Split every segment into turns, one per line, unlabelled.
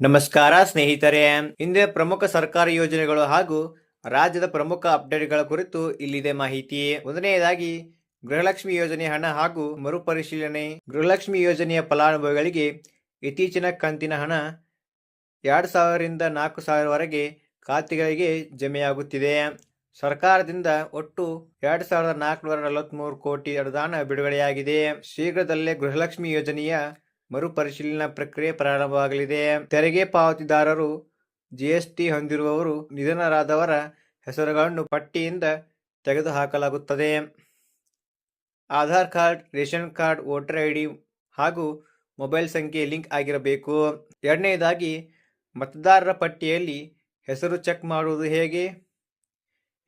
ನಮಸ್ಕಾರ ಸ್ನೇಹಿತರೆ. ಇಂದಿನ ಪ್ರಮುಖ ಸರ್ಕಾರಿ ಯೋಜನೆಗಳು ಹಾಗೂ ರಾಜ್ಯದ ಪ್ರಮುಖ ಅಪ್ಡೇಟ್ಗಳ ಕುರಿತು ಇಲ್ಲಿದೆ ಮಾಹಿತಿ. ಮೊದಲನೆಯದಾಗಿ ಗೃಹಲಕ್ಷ್ಮಿ ಯೋಜನೆ ಹಣ ಹಾಗೂ ಮರುಪರಿಶೀಲನೆ. ಗೃಹಲಕ್ಷ್ಮಿ ಯೋಜನೆಯ ಫಲಾನುಭವಿಗಳಿಗೆ ಇತ್ತೀಚಿನ ಕಂತಿನ ಹಣ 2,000 ರಿಂದ 4,000 ವರೆಗೆ ಖಾತೆಗಳಿಗೆ ಜಮೆಯಾಗುತ್ತಿದೆ. ಸರ್ಕಾರದಿಂದ ಒಟ್ಟು 2,443 ಕೋಟಿ ಅನುದಾನ ಬಿಡುಗಡೆಯಾಗಿದೆ. ಶೀಘ್ರದಲ್ಲೇ ಗೃಹಲಕ್ಷ್ಮಿ ಯೋಜನೆಯ ಮರುಪರಿಶೀಲನಾ ಪ್ರಕ್ರಿಯೆ ಪ್ರಾರಂಭವಾಗಲಿದೆ. ತೆರಿಗೆ ಪಾವತಿದಾರರು, ಜಿಎಸ್ಟಿ ಹೊಂದಿರುವವರು, ನಿಧನರಾದವರ ಹೆಸರುಗಳನ್ನು ಪಟ್ಟಿಯಿಂದ ತೆಗೆದುಹಾಕಲಾಗುತ್ತದೆ. Aadhaar card, ration card, voter ID ಹಾಗೂ ಮೊಬೈಲ್ ಸಂಖ್ಯೆ ಲಿಂಕ್ ಆಗಿರಬೇಕು. ಎರಡನೆಯದಾಗಿ ಮತದಾರರ ಪಟ್ಟಿಯಲ್ಲಿ ಹೆಸರು ಚೆಕ್ ಮಾಡುವುದು ಹೇಗೆ?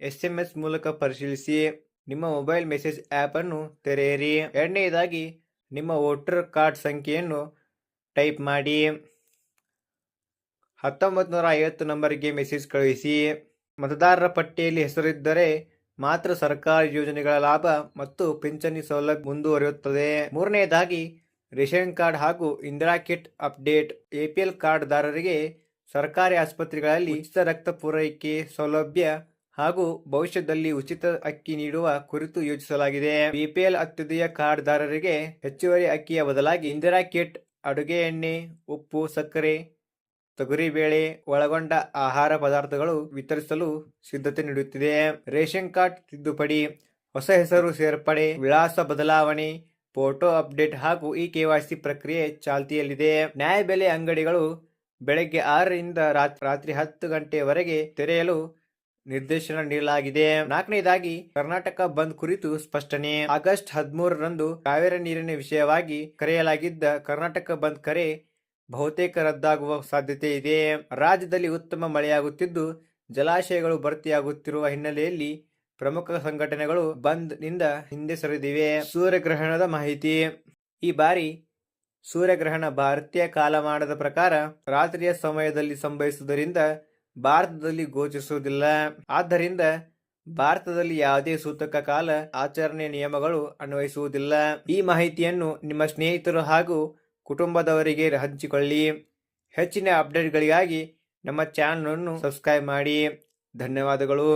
SMS ಮೂಲಕ ಪರಿಶೀಲಿಸಿ. ನಿಮ್ಮ ಮೊಬೈಲ್ ಮೆಸೇಜ್ ಆ್ಯಪ್ ಅನ್ನು ತೆರೆಯಿರಿ. ಎರಡನೆಯದಾಗಿ ನಿಮ್ಮ ವೋಟರ್ ಕಾರ್ಡ್ ಸಂಖ್ಯೆಯನ್ನು ಟೈಪ್ ಮಾಡಿ 1950 ನಂಬರ್ಗೆ ಮೆಸೇಜ್ ಕಳುಹಿಸಿ. ಮತದಾರರ ಪಟ್ಟಿಯಲ್ಲಿ ಹೆಸರಿದ್ದರೆ ಮಾತ್ರ ಸರ್ಕಾರಿ ಯೋಜನೆಗಳ ಲಾಭ ಮತ್ತು ಪಿಂಚಣಿ ಸೌಲಭ್ಯ ಮುಂದುವರಿಯುತ್ತದೆ. ಮೂರನೆಯದಾಗಿ ರೇಷನ್ ಕಾರ್ಡ್ ಹಾಗೂ ಇಂದಿರಾ ಕಿಟ್ ಅಪ್ಡೇಟ್. APL ಕಾರ್ಡ್ದಾರರಿಗೆ ಸರ್ಕಾರಿ ಆಸ್ಪತ್ರೆಗಳಲ್ಲಿ ಉಚಿತ ರಕ್ತ ಪೂರೈಕೆ ಸೌಲಭ್ಯ ಹಾಗೂ ಭವಿಷ್ಯದಲ್ಲಿ ಉಚಿತ ಅಕ್ಕಿ ನೀಡುವ ಕುರಿತು ಯೋಚಿಸಲಾಗಿದೆ. BPL ಅತ್ಯಧಿಕ ಕಾರ್ಡ್ದಾರರಿಗೆ ಹೆಚ್ಚುವರಿ ಅಕ್ಕಿಯ ಬದಲಾಗಿ ಇಂದಿರಾ ಕಿಟ್, ಅಡುಗೆ ಎಣ್ಣೆ, ಉಪ್ಪು, ಸಕ್ಕರೆ, ತೊಗರಿಬೇಳೆ ಒಳಗೊಂಡ ಆಹಾರ ಪದಾರ್ಥಗಳು ವಿತರಿಸಲು ಸಿದ್ಧತೆ ನಡೆಯುತ್ತಿದೆ. ರೇಷನ್ ಕಾರ್ಡ್ ತಿದ್ದುಪಡಿ, ಹೊಸ ಹೆಸರು ಸೇರ್ಪಡೆ, ವಿಳಾಸ ಬದಲಾವಣೆ, ಫೋಟೋ ಅಪ್ಡೇಟ್ ಹಾಗೂ eKYC ಪ್ರಕ್ರಿಯೆ ಚಾಲ್ತಿಯಲ್ಲಿದೆ. ನ್ಯಾಯಬೆಲೆ ಅಂಗಡಿಗಳು ಬೆಳಗ್ಗೆ 6 ರಿಂದ ರಾತ್ರಿ 10 ಗಂಟೆಯವರೆಗೆ ತೆರೆಯಲು ನಿರ್ದೇಶನ ನೀಡಲಾಗಿದೆ. ನಾಲ್ಕನೇದಾಗಿ ಕರ್ನಾಟಕ ಬಂದ್ ಕುರಿತು ಸ್ಪಷ್ಟನೆ. ಆಗಸ್ಟ್ 13 ರಂದು ಕಾವೇರಿ ನೀರಿನ ವಿಷಯವಾಗಿ ಕರೆಯಲಾಗಿದ್ದ ಕರ್ನಾಟಕ ಬಂದ್ ಕರೆ ಬಹುತೇಕ ರದ್ದಾಗುವ ಸಾಧ್ಯತೆ ಇದೆ. ರಾಜ್ಯದಲ್ಲಿ ಉತ್ತಮ ಮಳೆಯಾಗುತ್ತಿದ್ದು ಜಲಾಶಯಗಳು ಭರ್ತಿಯಾಗುತ್ತಿರುವ ಹಿನ್ನೆಲೆಯಲ್ಲಿ ಪ್ರಮುಖ ಸಂಘಟನೆಗಳು ಬಂದ್ ನಿಂದ ಹಿಂದೆ ಸರಿದಿವೆ. ಸೂರ್ಯಗ್ರಹಣದ ಮಾಹಿತಿ. ಈ ಬಾರಿ ಸೂರ್ಯಗ್ರಹಣ ಭಾರತೀಯ ಕಾಲಮಾನದ ಪ್ರಕಾರ ರಾತ್ರಿಯ ಸಮಯದಲ್ಲಿ ಸಂಭವಿಸುವುದರಿಂದ ಭಾರತದಲ್ಲಿ ಗೋಚರಿಸುವುದಿಲ್ಲ. ಆದ್ದರಿಂದ ಭಾರತದಲ್ಲಿ ಯಾವುದೇ ಸೂತಕ ಕಾಲ ಆಚರಣೆ ನಿಯಮಗಳು ಅನ್ವಯಿಸುವುದಿಲ್ಲ. ಈ ಮಾಹಿತಿಯನ್ನು ನಿಮ್ಮ ಸ್ನೇಹಿತರು ಹಾಗೂ ಕುಟುಂಬದವರಿಗೆ ಹಂಚಿಕೊಳ್ಳಿ. ಹೆಚ್ಚಿನ ಅಪ್ಡೇಟ್ಗಳಿಗಾಗಿ ನಮ್ಮ ಚಾನಲ್ ಅನ್ನು ಸಬ್ಸ್ಕ್ರೈಬ್ ಮಾಡಿ. ಧನ್ಯವಾದಗಳು.